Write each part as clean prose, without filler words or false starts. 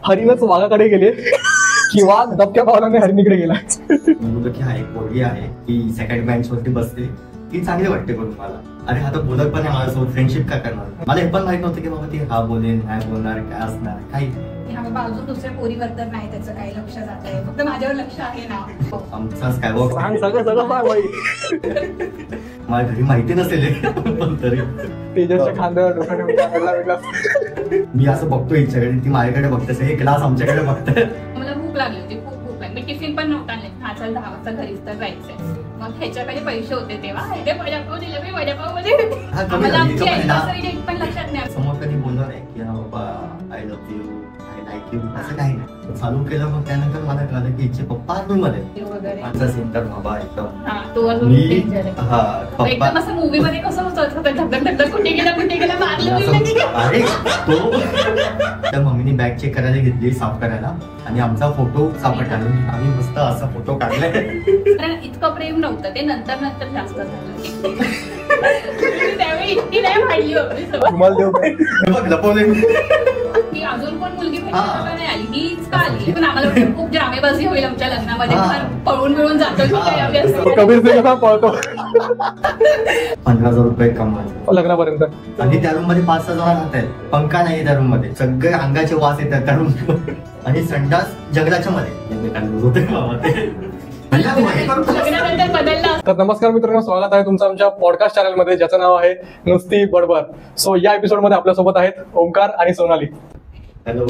हरीनच वाघाकडे गेले की वाघ दबक्या पावलाने हरिणीकडे गेला. मुलं की हा एक पोरगी आहे ती सेकंड बेंच वरती बसते, ती चांगली वाटते करून मला. अरे हा तर बोलत पण आहे माझ्यासोबत, फ्रेंडशिप काय करणार. मला हे पण माहित नव्हतं की बाबा ती हा बोलेन नाही बोलणार काय असणार काही. अजून दुसऱ्या पोरीवर तर नाही त्याचं काही लक्ष जात आहे, फक्त माझ्यावर लक्ष आहे ना. आमचा स्कायवॉक सगळं सांग बाई. मला घरी माहिती नसेल पण तरी तेजसच्या खांद्यावर मी असं बघतो हिच्याकडे, ती माझ्याकडे बघते, हे क्लास आमच्याकडे बघते. मला भूक लागली होती, खूप भूक लागली. मी टिफिन पण नव्हता आणले, 10 वाजता घरीच तर जायचंय. मग ह्याच्याकडे पैसे होते तेव्हा ते वडापाव दिले, मी वडापाव मध्ये आम्हाला आमची anniversary date पण लक्षात नाही. समोर कधी बोललो नाही की हा बाबा I love you I like you असं काही नाही. चालू केलं मग त्यानंतर मला कळलं की हिचे पप्पा आतमध्ये माझा सेंटर बाबा एकदम एकदम असं मूवी मध्ये कसं होतं धगधग धगधग कुठे गेला मारलं. अरे तो त्या मम्मीने बॅग चेक करायला घेतली साफ करायला आणि आमचा फोटो सापडला. आम्ही मस्त असा फोटो काढलाय. इतकं प्रेम नव्हतं ते, नंतर जास्त झालं. त्यावेळी इतकी नाही वाढली लपवले की अजून पण मुलगी नाही आली, हीच का आली. पण आम्हाला खूप ड्रामेबाजी होईल आमच्या लग्नामध्ये, पळून मिळून जातो. पळतो 15,000 रुपये कमवायचे लग्नापर्यंत. आणि त्या रूम मध्ये 5-6 जण राहत आहेत. पंखा नाही त्या रूम मध्ये, सगळे अंगाचे वास येतात त्या रूम आणि संडास जंगलाच्या मध्ये. तर नमस्कार मित्रांनो, स्वागत आहे तुमचं आमच्या पॉडकास्ट चॅनल मध्ये, ज्याचं नाव आहे नुसती बडबड. सो या एपिसोड मध्ये आपल्यासोबत आहेत ओमकार आणि सोनाली. हॅलो.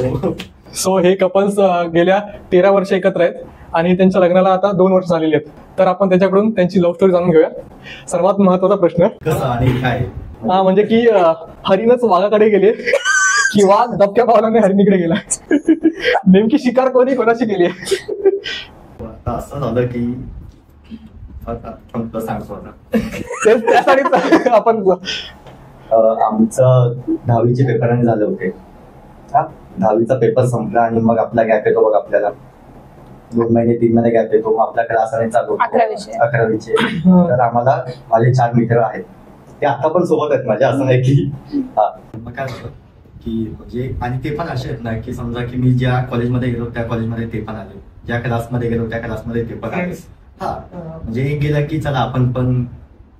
सो हे कपल्स गेल्या 13 वर्ष एकत्र आहेत आणि त्यांच्या लग्नाला आता 2 वर्ष झालेली आहेत. तर आपण त्याच्याकडून त्यांची लव्ह स्टोरी जाणून घेऊया. सर्वात महत्वाचा प्रश्न कसं आणि काय म्हणजे की हरीनच वाघाकडे गेले की वाघ दबक्या पावलाने हरिणीकडे गेला. नेमकी शिकार कोणाची केली आहे? असं झालं की सांगतो त्यासाठी आपण आमचं 10वीचे पेपराने झाले होते. 10वीचा पेपर संपला आणि मग आपला गॅप येतो बघ आपल्याला 2 महिने 3 महिने गॅप येतो. मग आपला क्लास आणि चालू 11वीचे. तर आम्हाला माझे 4 मित्र आहेत, ते आता पण सोबत आहेत माझ्या. असं नाही की मग काय झालं की म्हणजे आणि ते पण असे आहेत ना की समजा की मी ज्या कॉलेजमध्ये गेलो त्या कॉलेजमध्ये ते पण आले, ज्या क्लासमध्ये गेलो त्या क्लासमध्ये ते पण आले. म्हणजे एक गेला की चला आपण पण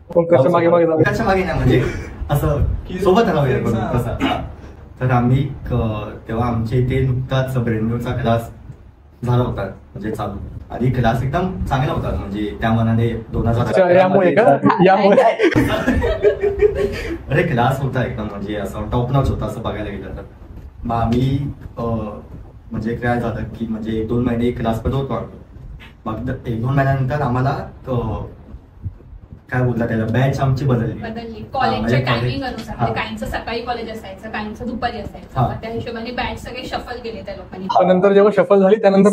मागे मागे नाही म्हणजे असं सोबत राहूया कसं. तर आम्ही तेव्हा आमच्या इथे नुकताच ब्रेनचा क्लास झाला होता म्हणजे चालू, आणि क्लास एकदम चांगला होता. म्हणजे त्या मनाने 2000 अरे क्लास होता एकदम म्हणजे असं टॉप नॉच होता असं बघायला गेलं तर. मग आम्ही म्हणजे काय झालं की म्हणजे 1-2 महिने क्लास मध्ये होतो आम्ही. मग 1-2 महिन्यानंतर आम्हाला काय बोलतात त्याला बॅच आमची बदलली कॉलेजच्या टायमिंग अनुसार. काहींचं सकाळी कॉलेज असायचं, काहींचं दुपारी असायचं. त्या हिशोबाने बॅच सगळे शफल केले त्या लोकांनी. नंतर जेव्हा शफल झाली त्यानंतर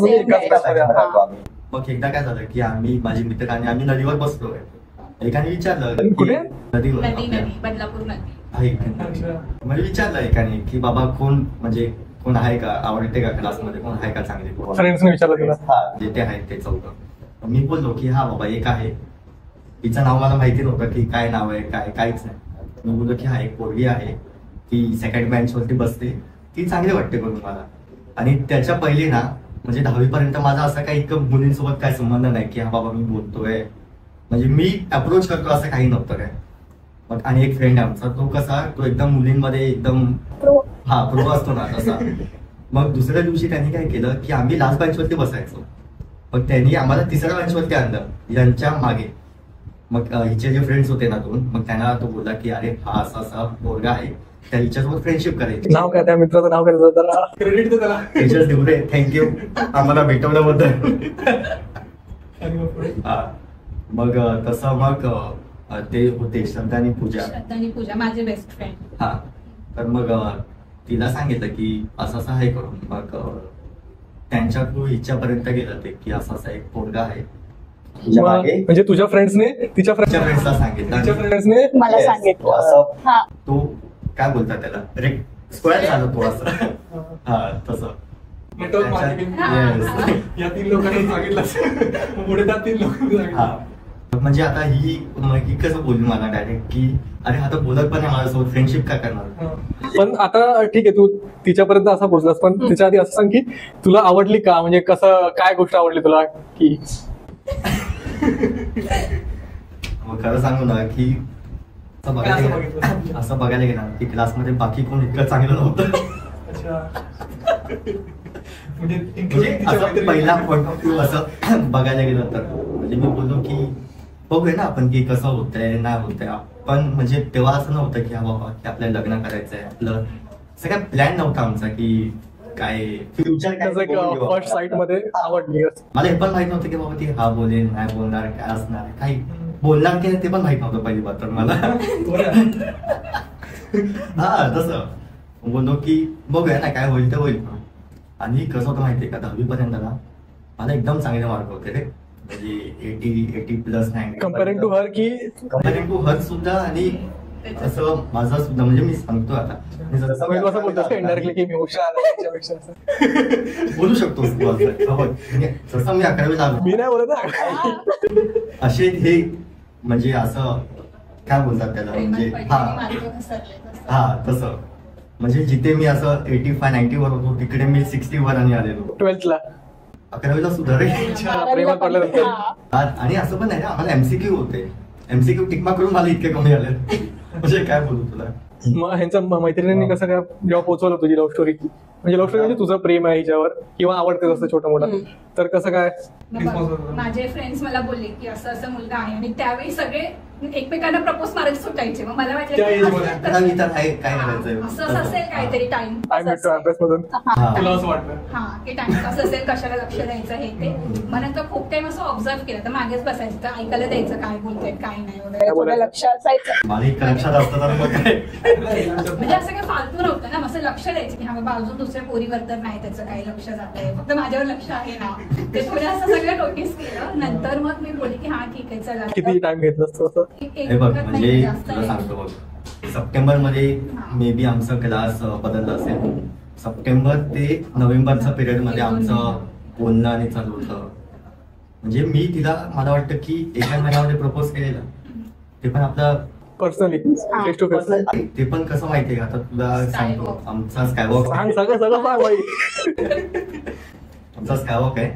मग एकदा काय झालं की आम्ही माझे मित्र आणि आम्ही नदीवर बसलोय. एकाने विचारलं कुठे? नदीवर, बदलापूर नदी. म्हणजे विचारलं एकाने की बाबा कोण म्हणजे कोण आहे का, आवडते का क्लासमध्ये, कोण आहे का चांगले फ्रेंड्सने विचारलं तुला? जे ते आहेत ते 4. मी बोललो की हा बाबा एक आहे, तिचं नाव मला माहिती नव्हतं की काय नाव आहे काय काहीच नाही. मी बोललो की हा एक पोरगी आहे ती सेकंड बेंच वरती बसते, ती चांगली वाटते करून मला. आणि त्याच्या पहिले ना म्हणजे 10वी पर्यंत माझा असं काही इतकं मुलींसोबत काय संबंध नाही की हा बाबा मी बोलतोय म्हणजे मी अप्रोच करतो असं काही नव्हतं काय. मग आणि एक फ्रेंड आमचा तो कसा तो एकदम मुलींमध्ये एकदम प्रो असतो ना तसा. मग दुसऱ्या दिवशी त्यांनी काय केलं की आम्ही लास्ट बेंचवरती बसायचो, मग त्यांनी आम्हाला 3ऱ्या बेंचवरती आणलं यांच्या मागे. मग हिचे जे फ्रेंड्स होते ना 2, मग त्यांना तो बोलला की अरे हा असा असा पोरगा आहे, त्या हिच्यासोबत फ्रेंडशिप करायची. नाव काय त्या मित्राचं नाव करायचं त्याला क्रेडिट दे त्याला. टीचर्स देऊ रे, थँक्यू आम्हाला भेटवल्याबद्दल. मग तसं मग ते होते श्रद्धा आणि पूजा माझे बेस्ट फ्रेंड. तर मग तिला सांगितलं की असं असं आहे करून. मग त्यांच्या थ्रू हिच्यापर्यंत गेलं ते की असं असं एक पोरगा आहे. म्हणजे तुझ्या फ्रेंड्सने तिच्या फ्रेंड्सला सांगितलं, फ्रेंड्सने मला सांगितलं असं. तो काय बोलतात त्याला स्क्वेअर झालं तो असं. तसं या 3 लोकांनी सांगितलं पुढे त्या 3 लोकांनी. म्हणजे आता ही कसं बोलली मला डायरेक्ट की अरे आता बोलत पण नाही माझ्यासोबत, फ्रेंडशिप काय करणार. पण आता ठीक आहे, तू तिच्यापर्यंत असा पोहोचलास, पण तिच्या आधी असं सांग की तुला आवडली का, म्हणजे कसं काय गोष्ट आवडली तुला की. मग खरं सांगू ना की असं बघायला गेलं की क्लासमध्ये बाकी कोण इतकं चांगलं नव्हतं. म्हणजे असं पहिला पॉईंट ऑफ व्ह्यू असं बघायला गेलं तर म्हणजे मी बोललो की बघूया ना आपण की कसं होतंय नाही होतंय. पण म्हणजे तेव्हा असं नव्हतं की हा बाबा की आपल्याला लग्न करायचंय, आपलं सगळा प्लॅन नव्हता आमचा की काय फ्युचर फर्स्ट साईट मध्ये आवडली. मला हे पण माहित नव्हतं की बाबा ती हा बोलेल नाही बोलणार काय असणार काही बोलणार की नाही ते पण माहित नव्हतं पहिली बात तर मला. हा तसं बोललो की बघूया ना काय होईल ते होईल. आणि कसं होतं माहितीये का 10वी पर्यंत ना मला एकदम चांगले मार्क होते रे, म्हणजे 80+ 90 कम्पेअरिंग टू हर की कम्पेअरिंग टू हर सुद्धा. आणि असं माझा सुद्धा म्हणजे मी सांगतो आता असं बोलतो इंडायरेक्टली की मी हुशार आहे त्याच्यापेक्षा असं. बोलू शकतो जसं मी 11वीला आलो मी नाही बोलत आहे. असे हे म्हणजे असं काय बोलतात त्याला म्हणजे हा तसं म्हणजे जिथे मी असं 85-90 वर होतो तिकडे मी 60 वरांनी आलेलो 12th ला. 11वीला सुद्धा रे. प्रेमात पडल्यानंतर. आणि असं पण नाही ना आम्हाला एमसीक्यू होते, एमसीक्यू टिकमा करून मला इतके कमी आले. म्हणजे काय बोलू तुला. मग ह्यांच्या मैत्रिणींनी कसं काय जेव्हा पोहोचवलं तुझी लव्ह स्टोरी, म्हणजे लव्ह स्टोरी म्हणजे तुझं प्रेम आहे हिच्यावर किंवा आवडते असं छोटं मोठं, तर कसं काय. माझे फ्रेंड्स मला बोलले की असं असं मुलगा आहे आणि त्यावेळी सगळे एकमेकांना प्रपोज मारत सुटायचे. मग मला वाटलं काय करायचं असं असेल काहीतरी टाइम अभ्यास मधून तुला असं वाटतं हा की टाइमपास असेल कशाला लक्ष द्यायचं हे ते. मग नंतर खूप टाइम असं ऑब्झर्व केलं तर मागेच बसायचं तर ऐकायला द्यायचं काय बोलतायत काय नाही वगैरे लक्ष असायचं. मला एक लक्षात असतं तर मग काय म्हणजे असं काही फालतू नव्हतं ना, असं लक्ष द्यायचं की हा बाबा अजून दुसऱ्या पोरीवर तर नाही त्याचं काही लक्ष जात आहे, फक्त माझ्यावर लक्ष आहे ना. ते थोडं असं सगळं नोटीस केलं. नंतर मग मी बोलली की हा ठीक आहे चला. किती टाइम घेतलं असतं. हे बघ म्हणजे तुला सांगतो बघ, सप्टेंबर मध्ये मे बी आमचा क्लास बदलला असेल. सप्टेंबर ते नोव्हेंबरच्या पिरियड मध्ये आमचं बोलणं आणि चालू होतं. म्हणजे मी तिला मला वाटतं की एका महिन्यामध्ये प्रपोज केलेलं, ते पण आपलं पर्सनली फेस टू फेस. ते पण कसं माहितीये का, आता तुला सांगतो आमचा स्कायवॉक आमचा स्कायवॉक आहे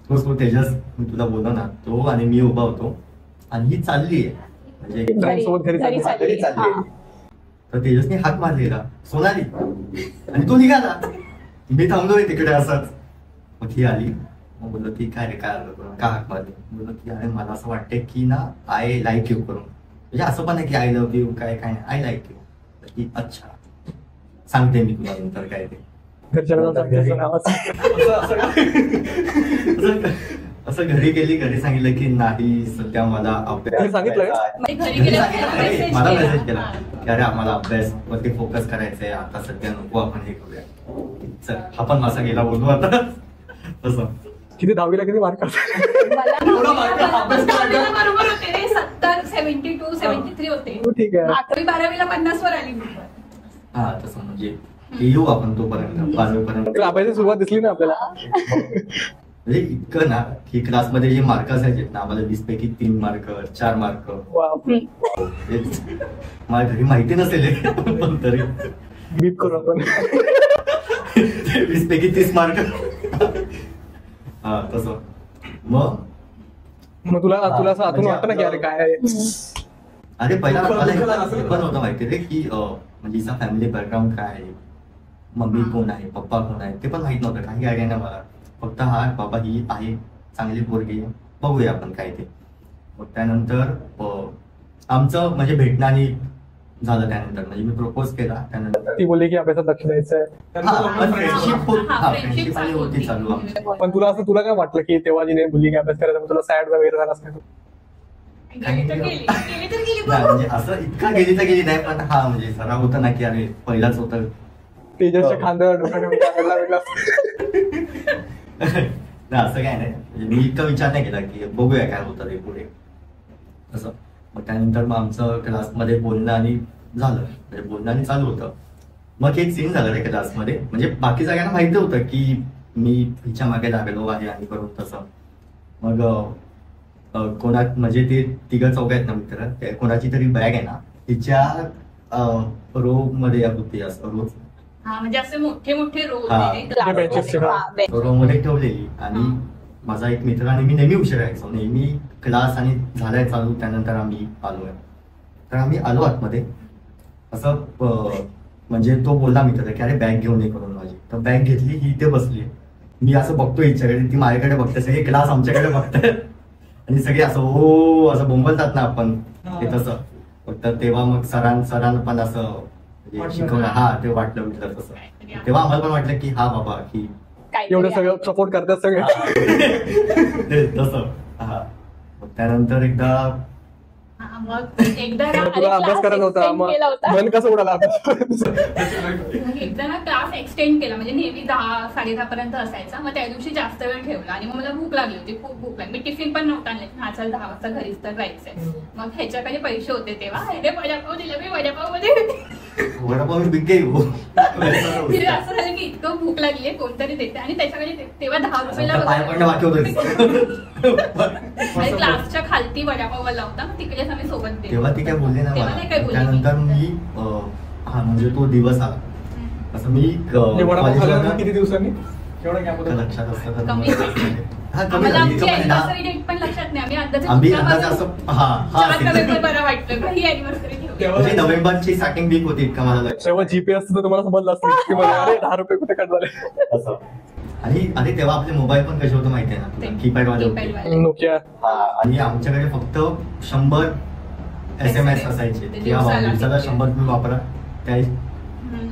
तो तेजस मी तुला बोललो ना, तो आणि मी उभा होतो आणि ही चालली आहे म्हणजे सोबत घरी घरी चालली. तर तेजसने हाक मारलेला सोनाली आणि तो निघाला. मी थांबलोय तिकडे असंच. मग ती आली, मग बोललो ती काय रे काय का हाक मारली. बोललो की अरे मला असं वाटतंय की ना आय लाईक यू करून, म्हणजे असं पण नाही की आय लव्ह यू काय काय नाही, आय लाईक यू. की अच्छा सांगते मी तुला नंतर काय ते. असं घरी गेली, घरी सांगितलं की नाही सध्या मला अभ्यास सांगितलं मला मेसेज केला की अरे आम्हाला अभ्यास वरती फोकस करायचंय आता सध्या नको आपण हे करूया. चल हा पण माझा गेला बोलू आता. तसं किती 10वीला किती मार्क बरोबर होते रे 70, 72, 73 होते. ठीक आहे. 11वी 12वीला 50 वर आली. हा तसं म्हणजे येऊ आपण तोपर्यंत 12वी पर्यंत. अभ्यासाची सुरुवात दिसली ना आपल्याला. म्हणजे इतकं ना की क्लासमध्ये जे मार्क असायचे ना आम्हाला 20 पैकी 3 मार्क 4 मार्क. मला घरी माहिती नसेल पण तरी बीप करू आपण 20 पैकी 30 मार्क. हा तसं मग तुला असं आतून वाटतं ना की अरे काय आहे. अरे पहिला मला हे पण होतं माहिती रे की म्हणजे हिचा फॅमिली बॅकग्राऊंड काय आहे, मम्मी कोण आहे पप्पा कोण आहे ते पण माहित नव्हतं, काही आयडिया नाही मला. फक्त हा बाबा ही आहे चांगली पोरगी बघूया आपण काय ते. मग त्यानंतर आमचं म्हणजे भेटणं आणि झालं. त्यानंतर म्हणजे मी प्रपोज केला. त्यानंतर ती बोलली की अभ्यासात लक्ष द्यायचंय. फ्रेंडशिप होती चालू. पण तुला काय वाटलं की तेव्हा जिने बोलली की अभ्यास करायचा तुला सॅड वगैरे झाला असं म्हणजे असं इतकं गेली तर गेली नाही, पण हा म्हणजे सराव होता ना की अरे पहिलाच होतं तेजसच्या खांद्यावर नाही असं काय नाही. मी इतका विचार नाही केला की बघूया काय होतं ते पुढे असं. मग त्यानंतर मग आमचं क्लासमध्ये बोलणं आणि झालं, म्हणजे बोलणं आणि चालू होतं. मग एक सीन झालं रे क्लासमध्ये, म्हणजे बाकी सगळ्यांना माहिती होतं की मी हिच्या मागे लागलो आहे आणि करून तसं. मग म्हणजे ते तिघं चौघ आहेत ना मित्र, कोणाची तरी बॅग आहे ना तिच्या रो मध्ये होती असं रोज हा म्हणजे असे मोठे मोठे रोल हा. रो मध्ये ठेवलेली. आणि माझा एक मित्र आणि मी नेहमी उशीर यायचो, नेहमी क्लास आणि झालाय चालू त्यानंतर आम्ही आलोय. तर आम्ही आलो आतमध्ये असं म्हणजे तो बोलला मित्र की अरे बॅग घेऊन ये करून माझी. तर बॅग घेतली, ही इथे बसली. मी असं बघतो हिच्याकडे, ती माझ्याकडे बघते, सगळे क्लास आमच्याकडे बघतात आणि सगळे असं हो असं बोंबलतात ना आपण ते तसं. फक्त तेव्हा मग सरांना पण असं म्हणजे शिकवलं, हा ते वाटलं मित्र तसं. तेव्हा आम्हाला पण वाटलं की हा बाबा की एवढं सगळं सपोर्ट करतात सगळे. तसं हा. मग त्यानंतर एकदा मग एकदा ना तुला अभ्यास करायचा होता, extend मग केला होता. मन कसं उडाला मग एकदा ना क्लास एक्सटेंड केला, म्हणजे नेहमी 10-10:30 पर्यंत असायचा. मग त्या दिवशी जास्त वेळ ठेवला आणि मग मला भूक लागली होती, खूप भूक लागली. मी टिफिन पण नव्हता आणले, हा चल 10 वाजता घरीच तर जायचंय. मग ह्याच्याकडे पैसे होते तेव्हा, हे वडापाव दिलं, मी वडापाव मध्ये वडापाव बिग गेम फिर असं झालं की इतकं भूक लागली आहे, कोणतरी देते. आणि त्याच्याकडे तेव्हा 10 रुपयाला पाय पडलं बाकी होतं. आणि क्लासच्या खालती वडापावला होता, मग तिकडेच आम्ही सोबत गेलो. तेव्हा ती काय बोलली ना तेव्हा नाही काय मला. बोलली. त्यानंतर मी हा म्हणजे तो दिवस आला असं मी वडापाव खाल्ला कॉलेजला किती दिवसांनी एवढा गॅप होता. लक्षात असतं तर कमी हा कमी आम्हाला झाली. आमची इथं पण ना, anniversary date पण लक्षात नाही. आम्ही आम्ही अंदाजे अंदाजे असं हा हा पेपर बरं वाटतं ही अॅनिव्हर्सरी ठेवली. तेव्हा म्हणजे नोव्हेंबरची स्टार्टिंग वीक होती इतका मला लक्षात. तेव्हा जीपे असतं तर तुम्हाला समजलं असतं की मला अरे 10 रुपये कुठे कट झाले. असं. आणि तेव्हा आपले मोबाईल पण कसे होते माहितीये ना, कीपॅड वाले Keypad होते. वाले. नोकिया. हा. आणि आमच्याकडे फक्त 100 SMS असायचे ते किंवा दिवसाला दिवसाला 100 तुम्ही वापरा त्या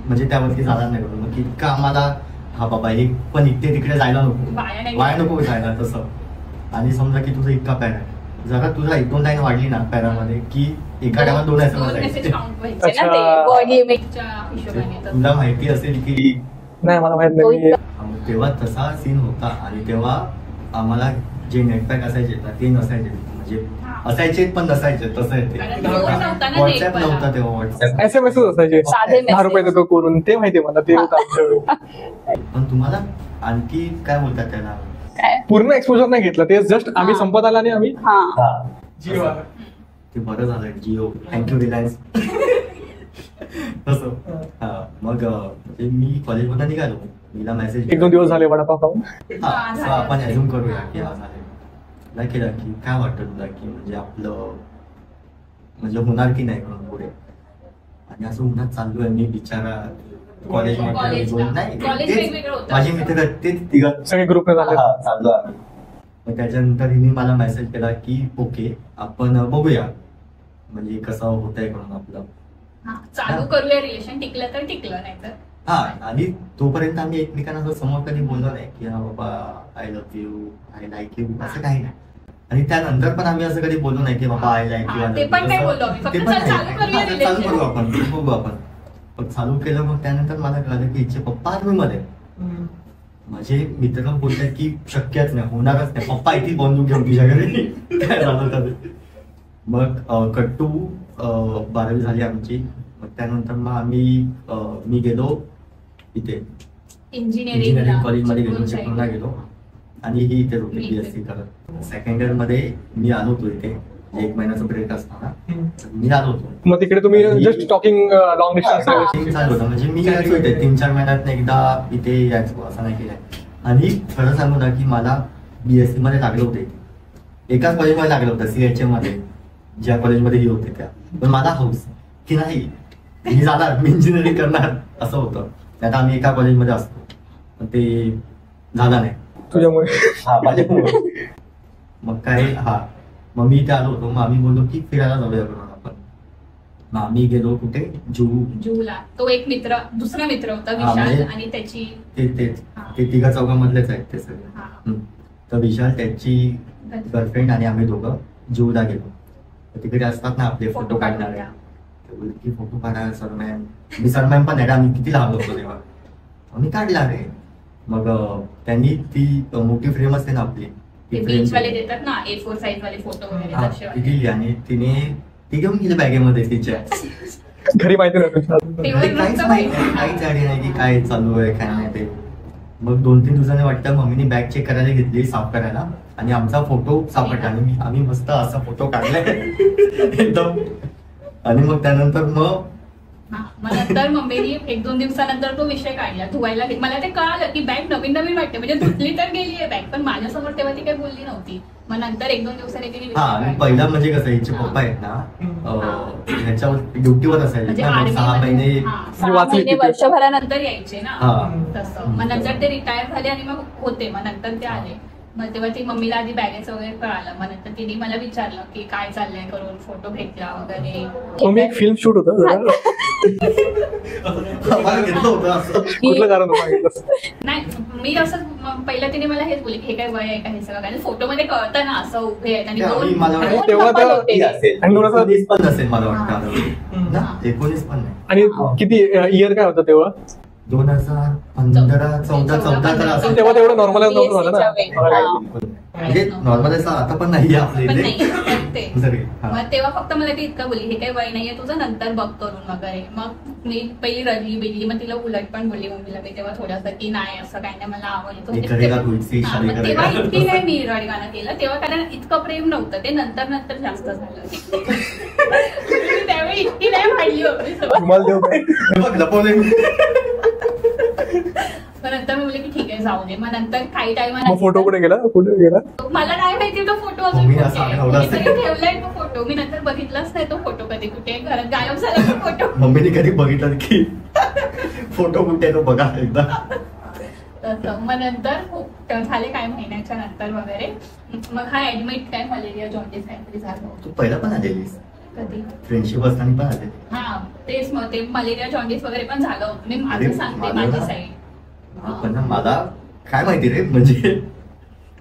म्हणजे त्यावरती जाणार नाही करून. मग इतकं आम्हाला हा बाबा हे पण इकडे तिकडे जायला नको, वाया नाही वाया नको जायला तसं. आणि समजा की तुझं इतका पॅरा आहे, जरा तुझा 1-2 लाईन वाढली ना पॅरामध्ये की एका टायमात 2 SMS मेसेज जायचे. काउंट व्हायचे ना अच्छा. ते बॉडी इमेजच्या हिशोबाने. तर तुला माहिती असेल की नाही मला माहित नाही. तेव्हा तसा सीन होता. आणि तेव्हा आम्हाला जे नेटपॅक असायचे ना ते नसायचे, म्हणजे असायचे पण नसायचे तसं आहे कारण ते. फोन नव्हता ना व्हॉट्सअप नेट नव्हता तेव्हा व्हॉट्सअप. SMS असायचे साधे 10 रुपये message. देतो करून, ते माहितीये मला, ते होतं आमच्याकडे. पण तुम्हाला आणखी काय बोलतात त्याला काय पूर्ण एक्सपोजर नाही घेतलं, ते जस्ट आम्ही हा. संपत आला आणि आम्ही हा जिओ आला. ते बरं झालं जिओ, थँक्यू रिलायन्स. तसं हा. मग म्हणजे मी कॉलेजमधून निघालो, मीला मेसेज 1-2 दिवस झाले वडापाव खाऊन. हा. सो आपण ऍझ्युम करूया की हा झाले. नाही केलं की काय वाटतं तुला की म्हणजे आपलं म्हणजे होणार की नाही म्हणून पुढे. आणि असं उन्हात चाललोय मी बिचारा कॉलेजमध्ये. कॉलेजला. कॉलेज तेच वेगवेगळं होतं. माझे मित्र तेच तिघं सगळे ग्रुपने झाले. हा, चाललो आम्ही. मग त्याच्यानंतर हिने मला मेसेज केला की ओके आपण बघूया म्हणजे कसं होतंय म्हणून आपलं. हा, चालू करूया रिलेशन, टिकलं तर टिकलं, नाही तर हा. आणि तोपर्यंत आम्ही एकमेकांना असं समोर कधी बोललो नाही की हा बाबा I love you, I like you, असं काही नाही. आणि त्यानंतर पण आम्ही असं कधी बोललो नाही की बाबा आय लाईक यू. हा, ते पण नाही बोललो आम्ही. फक्त चालू करूया चालू relation. करू आपण, बघू आपण. पण चालू केलं. मग त्यानंतर मला कळलं की हिचे पप्पा आर्मीमध्ये. माझे मित्र बोलतात की शक्यच नाही, होणारच नाही, पप्पा इथे बंदूक घेऊन तुझ्या घरी. काय झालं तर मग कट्टू 12वी झाली आमची. मग त्यानंतर मग मी गेलो इथे इंजिनिअरिंग कॉलेजमध्ये गेलो, चिपळूणला गेलो. आणि ही इथे होती BSc करत. सेकंड इयर मध्ये मी आलो होतो इथे, 1 महिन्याचा ब्रेक असताना मी आलो होतो. मग तिकडे तुम्ही जस्ट टॉकिंग लॉंग डिस्टन्स. चालू होतं म्हणजे मी यायचो इथे 3-4 महिन्यात एकदा इथे यायचो, असं नाही केलंय. आणि खरं सांगू ना की मला BSc मध्ये लागलं होतं इथे, एकाच कॉलेजमध्ये लागलं होतं CHM मध्ये, ज्या कॉलेजमध्ये ही होते त्या. पण मला हाऊस की नाही मी जाणार, मी इंजिनिअरिंग करणार असं होतं. आता आम्ही एका कॉलेजमध्ये असतो पण ते झालं नाही तुझ्यामुळे. हा माझ्यामुळे. मग काय हा. मग मी इथे आलो होतो. मग आम्ही बोललो की फिरायला जाऊया करून आपण. मग आम्ही गेलो कुठे जूला. तो एक मित्र, दुसरा मित्र होता हा, विशाल, म्हणजे आणि त्याची ते तिघा चौघांमधलेच आहेत ते सगळे. हा. तर विशाल त्याची गर्लफ्रेंड आणि आम्ही दोघं जूला गेलो. तर तिकडे असतात ना आपले फोटो काढणारे, ते बोलले की फोटो काढा सरमॅन. मी सरमॅन पण नाही, आम्ही किती लहान होतो तेव्हा. आम्ही काढला रे. मग त्यांनी ती मोठी फ्रेम असते ना आपली, ते बीच वाले देतात ना A4 साईज वाले फोटो वगैरे हा, तसे ती वाले. दिली. आणि ती घेऊन गेली बॅगेमध्ये तिच्या. घरी माहिती नव्हतं. तेव्हा काहीच नव्हतं माहिती माहिती. काहीच आयडिया नाही की काय चालू आहे काय नाही ते. मग 2-3 दिवसांनी वाटतं मम्मीने बॅग चेक करायला घेतली साफ करायला आणि आमचा फोटो सापडला आणि आम्ही मस्त असा फोटो काढलाय एकदम. आणि मग त्यानंतर मग मग नंतर मम्मीनी 1-2 दिवसानंतर तो विषय काढला धुवायला. मला ते कळालं की बॅग नवीन नवीन वाटते म्हणजे धुतली तर गेली आहे बॅग, पण माझ्यासमोर तेव्हा ती काही बोलली नव्हती. मग नंतर 1-2 दिवसांनी तिने हा आणि पहिला म्हणजे कसं हिचे पप्पा आहेत ना ह्याच्यावर ड्युटीवर असायचे म्हणजे ना, मग 6 महिने 6 वाचली महिने तिथे. वर्षभरानंतर यायचे ना हा. तसं. मग नंतर ते रिटायर झाले आणि मग होते. मग नंतर ते आले. मग तेव्हा ती मम्मीला आधी बॅगेचं वगैरे कळालं. मग नंतर तिने मला विचारलं की काय चाललंय करून, फोटो भेटला वगैरे. मम्मी एक फिल्म शूट होतं जरा. मला घेतलं होतं असं. कुठलं कारण होतं सांगितलं? नाही मी असं पहिलं तिने मला हेच बोलले की हे काय वय आहे का हे सगळं, कारण फोटो मध्ये कळतं ना असं उभे आहेत आणि त्यावेळी मला वाटतं दोन तेव्हा couple तर- होते. किती असेल? आणि थोडंसं- 19 पण नसेल मला वाटतं ना, 19 पण नाही. आणि किती इयर काय होतं तेव्हा? 2015-14 तर असेल. तेव्हा तेवढं नॉर्मल नव्हतं झालं ना. बिलकुल. म्हणजे नॉर्मल असं आता पण नाही आपल्या पण इथे नाही ते. जरी. हा. मग तेव्हा फक्त मला ती इतकं बोलली हे काही वय नाहीये तुझं, नंतर बघ करून वगैरे. मग मी पहिली रडली बिडली. मग तिला उलट पण बोलली मम्मीला मी तेव्हा थोडंसं की नाही असं काही नाही मला आवडतं. हे करेगा तू, इससे हा, शादी मग करेगा. तेव्हा इतकी नाही मी रडगाणं केलं तेव्हा, कारण इतकं प्रेम नव्हतं ते नंतर नंतर जास्त झालं. मी त्यावेळी इतकी नाही भांडली मम्मी सोबत. तुम्हाला देऊ काय? हे बघ लपवले मी. मग नंतर मी बोलले की ठीक आहे जाऊ दे. मग नंतर काही मग टायमाला फोटो कुठे गेला? कुठे गेला? मला नाही माहिती तो फोटो अजून मम्मी कुठे असा आहे. ठेवला असेल. कोणीतरी ठेवलाय तो फोटो. मी नंतर बघितलाच नाही तो फोटो कधी कुठे घरात गायब झाला तो फोटो. मम्मीने कधी बघितलं की फोटो कुठे आहे तो बघा एकदा. तसं. मग नंतर खूप झाले काय महिन्याच्या नंतर वगैरे मग हा ऍडमिट काय मलेरिया जॉन्डिस काहीतरी झालं होतं. तू पहिला पण आलेलीस कधी फ्रेंडशिप असताना पण आलेली. हा तेच मग ते मलेरिया जॉन्डिस वगैरे पण झालं होतं. मी माझं अरे, सांगते माझं माझी ना- साईड. पण ना मला काय माहिती रे, म्हणजे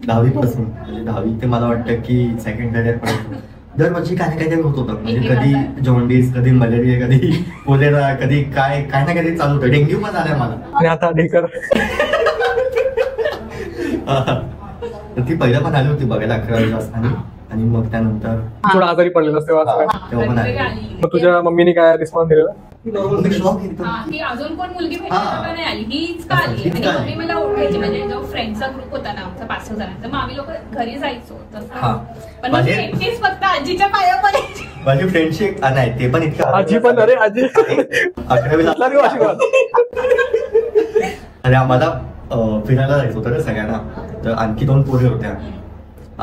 10वी पासून म्हणजे 10वी ते मला वाटतं की सेकंड थर्ड इयर पर्यंत दरवर्षी काय ना काहीतरी होत होतं. म्हणजे कधी जॉन्डिस, कधी मलेरिया, कधी कोलेरा, कधी काय काय ना काहीतरी चालू होतं. डेंग्यू पण आलाय मला. आणि आता ढेकर. तर ती पहिला पण आली होती बघायला 11वी असताना. आणि मग त्यानंतर थोडं आजारी पडलेलं तेव्हा असं काय? तेव्हा पण कधीतरी आली. आली. मग तुझ्या मम्मीने काय रिस्पॉन्स दिलेला? मी shock एकदम. हा, की अजून कोण मुलगी भेटली हा. का नाही आली, हीच का आली. हीच आणि का मम्मी आली. मला ओळखायची. म्हणजे जो फ्रेंडचा ग्रुप होता ना आमचा 5-6 जणांचा, मग आम्ही लोक घरी जायचो हा. तसं. पण मग म्हणजे- मी एकटीच फक्त आजीच्या पाया पडायची. माझी फ्रेंडशिप नाही ते पण इतकं आजी पण अरे आजी 11वीला कुठला देऊ आशीर्वाद? अरे आम्हाला फिरायला जायचं होतं रे सगळ्यांना. तर आणखी 2 पोरे होत्या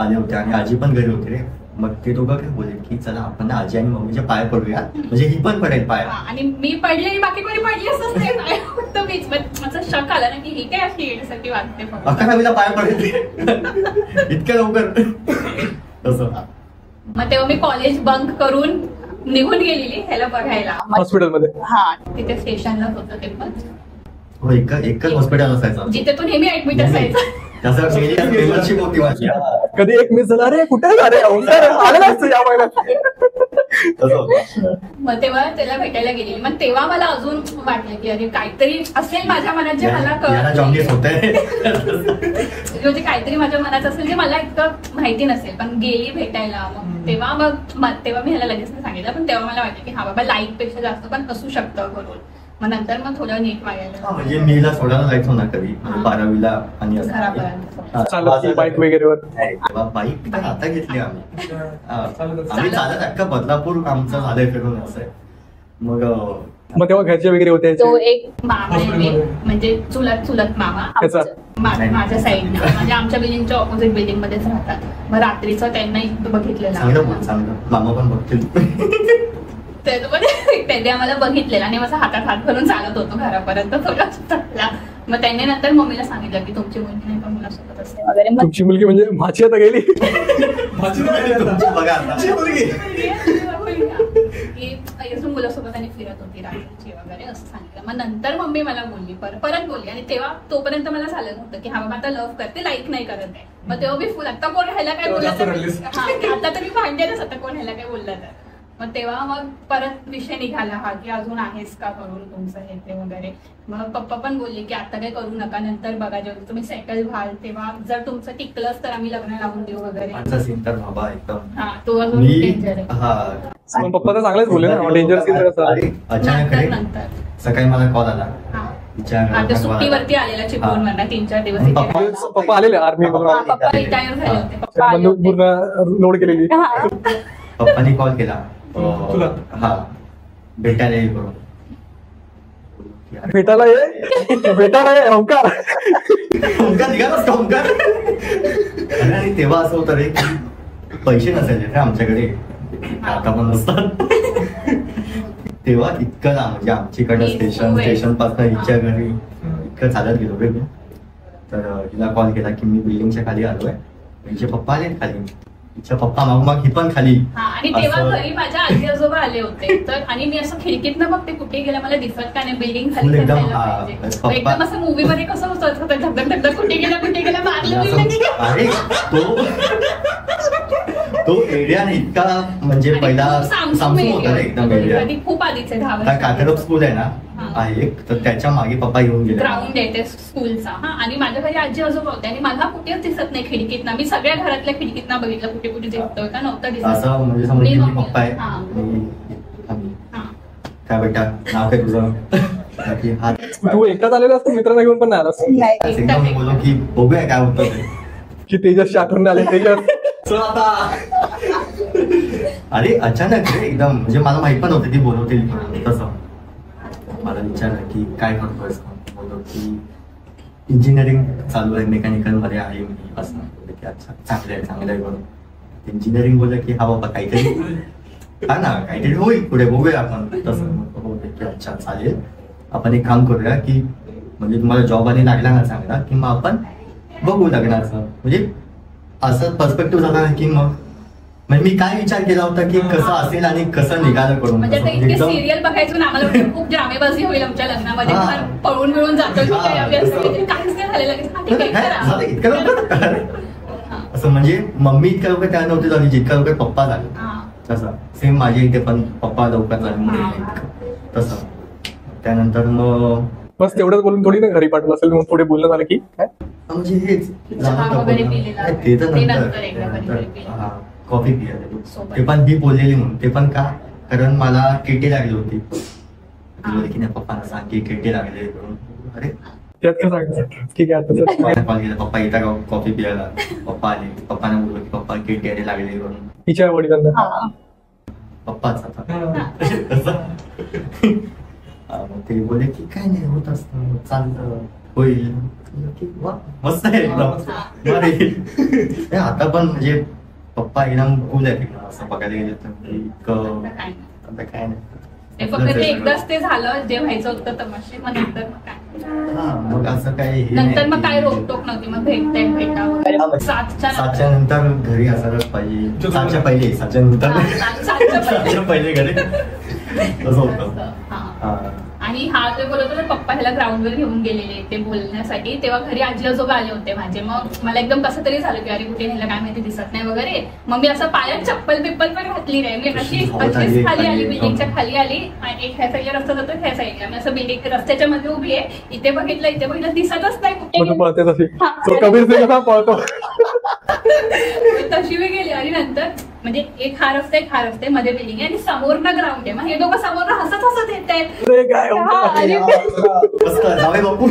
आल्या होत्या आणि आजी पण घरी होती रे. मग ते दोघं काय बोलले की चला आपण आजी आणि मम्मीच्या पाया पडूया, म्हणजे ही पण पडेल पाया. हा, आणि मी पडले आणि बाकी कोणी पडली असंच नाही पाया. फक्त मीच. मग माझा शक आला ना की ही काय अशी येण्यासाठी वागते फक्त. 11वीला पाया पडेल इतक्या लवकर तसं. मग तेव्हा मी कॉलेज बंक करून निघून गेलेली ह्याला बघायला. हॉस्पिटलमध्ये. हा तिथे स्टेशनलाच होतं ते पण, हो एकच हॉस्पिटल असायचं. जिथे तो नेहमी ऍडमिट असायचा. त्याचं मेंबरशिप होती माझी. कधी एक मिस झाला अरे कुठे अरे आलेला असतो या महिन्यात. तसं होतं. मग तेव्हा त्याला भेटायला गेलेली. मग तेव्हा मला अजून वाटलं की अरे काहीतरी असेल माझ्या मनात जे मला याला जॉन्डिस होतंय. म्हणजे काहीतरी माझ्या मनात असेल जे मला इतकं माहिती नसेल. पण गेली भेटायला. मग तेव्हा तेव्हा मी ह्याला लगेच नाही सांगितलं. पण तेव्हा मला वाटलं की हा बाबा लाईक पेक्षा जास्त पण असू शकतं करून. मग नंतर मग थोडं नीट हा, वागायला म्हणजे मीला सोडायला जायचो ना कधी म्हणजे 12वीला आणि असं. घरापर्यंत. हा, चालत बाईक वगैरेवर. नाही, तेव्हा बाईक तर आता घेतली आम्ही. हा, आम्ही चालत अख्खा बदलापूर आमचं झालंय फिरून असं आहे. मग तेव्हा घरचे वगैरे होते तो याचे? एक मामा आहे म्हणजे चुलत मामा कसा? माझ्या साईडनं म्हणजे आमच्या बिल्डिंगच्या ऑपोजिट बिल्डिंग मध्येच राहतात. मग रात्रीचं त्यांना चांगलं बघितलेलं बोल, चांगलं मामा पण बघतील. त्यांनी आम्हाला बघितलेलं आणि माझा हातात हात घालून चालत होतो घरापर्यंत थोडा चालला. मग त्यांनी नंतर मम्मीला सांगितलं की तुमची मुलगी नाही का मुलासोबत असते वगैरे. मग तुमची मुलगी म्हणजे माझी आता गेली. तुमची बघा आता. की अजून मुलासोबत आणि फिरत होती रात्रीची वगैरे असं सांगितलं. मग नंतर मम्मी मला बोलली परत बोलली. आणि तेव्हा तोपर्यंत मला झालं नव्हतं की हा बाबा आता लव्ह करते लाईक नाही करत आहे. मग तेव्हा मी फुल आता कोण ह्याला काय बोलला तर हा आता तरी भांडेलच आता कोण ह्याला काय बोलला तर. मग तेव्हा मग परत विषय निघाला हा की अजून आहेस का करून तुमचं हे ते वगैरे. मग पप्पा पण बोलले की आता काय करू नका, नंतर बघा जेव्हा तुम्ही सेटल व्हाल तेव्हा जर तुमचं टिकलंच तर आम्ही लग्न लावून देऊ वगैरे. आमचा सीन तर बाबा एकदम हा तो अजून मी डेंजर आहे. मग पप्पा तर चांगलेच बोलले ना डेंजर सीन कसं. अरे अचानक रे नंतर सकाळी मला कॉल आला हा तिच्या आता girlfriend सुट्टीवरती आलेला चिपळूणवरनं 3-4 दिवस इथे. पप्पा आलेले आर्मी मधून हा, पप्पा रिटायर झाले होते. पप्पा आले बंदूक होते. पूर्ण लोड केलेली. हा. पप्पानी कॉल केला तुला? हा भेटायला ये करून भेटायला ये ओंकार. ओंकार निघालाच का ओंकार? आणि तेव्हा असं होतं रे की पैसे नसायचे रे आमच्याकडे, आता पण नसतात. तेव्हा इतकं ना म्हणजे आमच्याकडे स्टेशन पासून हिच्या घरी इतकं चालत गेलो रे मी. तर हिला कॉल केला की मी बिल्डिंगच्या खाली आलोय, हिचे पप्पा आले खाली, हिच्या पप्पा मागोमाग ही पण खाली. हा, आणि तेव्हा असं- घरी माझ्या आजी आजोबा आले होते. तर आणि मी असं खिडकीतनं बघते कुठे गेला, मला दिसत का नाही, बिल्डिंग खाली फुल एकदम, असायला हा, पाहिजे. पप्पा- एकदम असं मूवी मध्ये कसं होतं धगधग धगधग कुठे गेला मारलं बिरलं की काय? अरे तो एरिया नाही इतका म्हणजे आणि पहिला खूप सामसूम सामसूम होता रे area एकदम होता. एरिया. कधी खूप आधीच आहे 10 आता काकरप स्कूल आहे ना हा. आहे एक, तर त्याच्या मागे पप्पा येऊन गेले. ग्राउंड आहे ते स्कूलचा. हा, आणि माझ्या घरी आजी आजोबा होते आणि मला कुठेच दिसत नाही खिडकीतनं. मी सगळ्या घरातल्या खिडकीतनं बघितलं कुठे कुठे दिसतोय का नव्हतं दिसत. असं म्हणजे समज मी की मम्मी- पप्पा आहे हा. आम्ही हा. काय बेटा नाव काय तुझं? की हा तू एकटाच आलेला असतो, मित्रांना घेऊन पण नाही आलास एकदम बोललो की बघूया काय होतं ते. की तेजसची आठवण आले. तेजस चल आता. अरे अचानक रे एकदम म्हणजे मला माहित पण नव्हतं ती बोलवतील म्हणून. तसं मला विचारलं की काय करतोयस, बोललो की इंजिनिअरिंग चालू आहे, मेकॅनिकल मध्ये आहे मी. असं बोलले की अच्छा चांगलं आहे करून. इंजिनिअरिंग बोललं की हा बाबा काहीतरी हा ना काहीतरी होईल पुढे, बघूया आपण. तसं मग बोलले की अच्छा चालेल, आपण एक काम करूया की म्हणजे तुम्हाला जॉब आणि लागला ना चांगला की मग आपण बघू लग्नाचं. म्हणजे असं पर्स्पेक्टिव्ह झाला ना की मग म्हणजे मी काय विचार केला होता की कसं असेल आणि कसं निघालं करून. म्हणजे आता तसं इतके एकदम- सिरियल बघायचो ना, आम्हाला वाटलं खूप ड्रामेबाजी होईल आमच्या लग्नामध्ये. हा. फार पळून मिळून जातो की काय हा, आपल्या तसं. काहीच नाही झालेलं. हा, ठीक आहे, काय करा. झालं इतकं लवकर? हा. असं म्हणजे मम्मी इतक्या लवकर त्या नव्हती झाली जितक्या लवकर पप्पा झाले. हा. तसं सेम माझ्या इथे पण पप्पा लवकर झाले मुली तसं. त्यानंतर मग बस तेवढंच बोलून थोडी ना घरी पाठवलं असेल, मग पुढे बोलणं झालं की काय म्हणजे हेच चहा झालं का वगैरे बोलणं? पिलेला. ते तर ते नंतर नंतर एकदा कधीतरी पिलं. हा, कॉफी पियाले सोबत. ते पण मी बोललेली म्हणून. ते पण का कारण मला केटी लागली होती. ती बोलली की नाही पप्पांना सांग की केटी लागली करून. अरे त्यात काय सांगायचं. ठीक आहे आता चल. पप्पाने कॉल केला, पप्पा येता का कॉफी पियाला? पप्पा आले, पप्पाने बोललो की पप्पा केटी आले लागले करून. तिच्या वडिलांना हा. पप्पाच आता असं. मग ते बोलले की काय नाही होत असतं चालतं होईल. की वा, मस्त आहे एकदम भारी. नाही, आता पण म्हणजे पप्पा एकदम कूल आहे एकदम असं बघायला गेलं तर इतकं आता काय नाही. आता काय नाही. ते फक्त ते एकदाच ते झालं जे व्हायचं होतं तमाशे. मग नंतर मग काय, हा मग असं काही हे नंतर नाही मग काय की- रोकटोक नव्हती. मग भेटा वगैरे. सातच्या सातच्या नंतर घरी असायलाच पाहिजे. सातच्या पहिले, सातच्या नंतर सातच्या पहिले. सातच्या पहिले घरी तसं होतं. हा. हा. आणि हा जे बोलत होता पप्पा ह्याला ग्राउंडवर घेऊन गेलेले ते बोलण्यासाठी, तेव्हा घरी आजी आजोबा आले होते माझे. मग मला एकदम कसं तरी झालं की अरे कुठे ह्याला काय माहिती दिसत नाही वगैरे. मग मी असं पायात चप्पल बिप्पल पण घातली नाही. मी अशीच खाली आली, बिल्डिंगच्या खाली आली. एक ह्या साईडला रस्ता जातो, ह्या साईडला मी असं बिल्डिंग रस्त्याच्या मध्ये उभी आहे. इथे बघितलं दिसतच नाही कुठे मग तू गेली. पळते तशी. हा. तो कबीर सिंग कसा पळतो. तशी मी गेली. आणि नंतर म्हणजे एक हा रस्ता एक हा रस्ता मध्ये बिल्डिंग आहे आणि समोरनं ग्राउंड आहे. मग हे दोघं समोरनं हसत येत आहेत. अरे काय हा, आणि मस्त जावे बापू.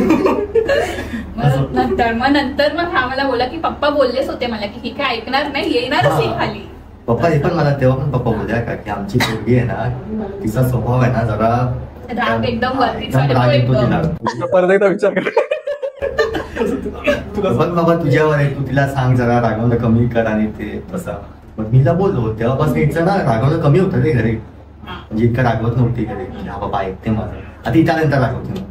मग हा मला बोला की पप्पा बोललेच होते मला की ही काय ऐकणार नाही, येणारच ही खाली. पप्पा हे पण मला तेव्हा पण पप्पा बोलल्या का की आमची पोरगी आहे ना तिचा स्वभाव आहे ना जरा राग एकदम वरती एकदम राग येतो तिला. परत एकदा विचार कर. बघ बाबा तुझ्यावर आहे, तू तिला सांग जरा रागवणं कमी कर आणि ते तसं. मग मीला बोललो तेव्हापासून इथं ना रागवणं कमी होतं रे घरी. म्हणजे इतकं रागवत नव्हती घरी की हा बाबा ऐकते माझं. आता इथं नंतर रागवते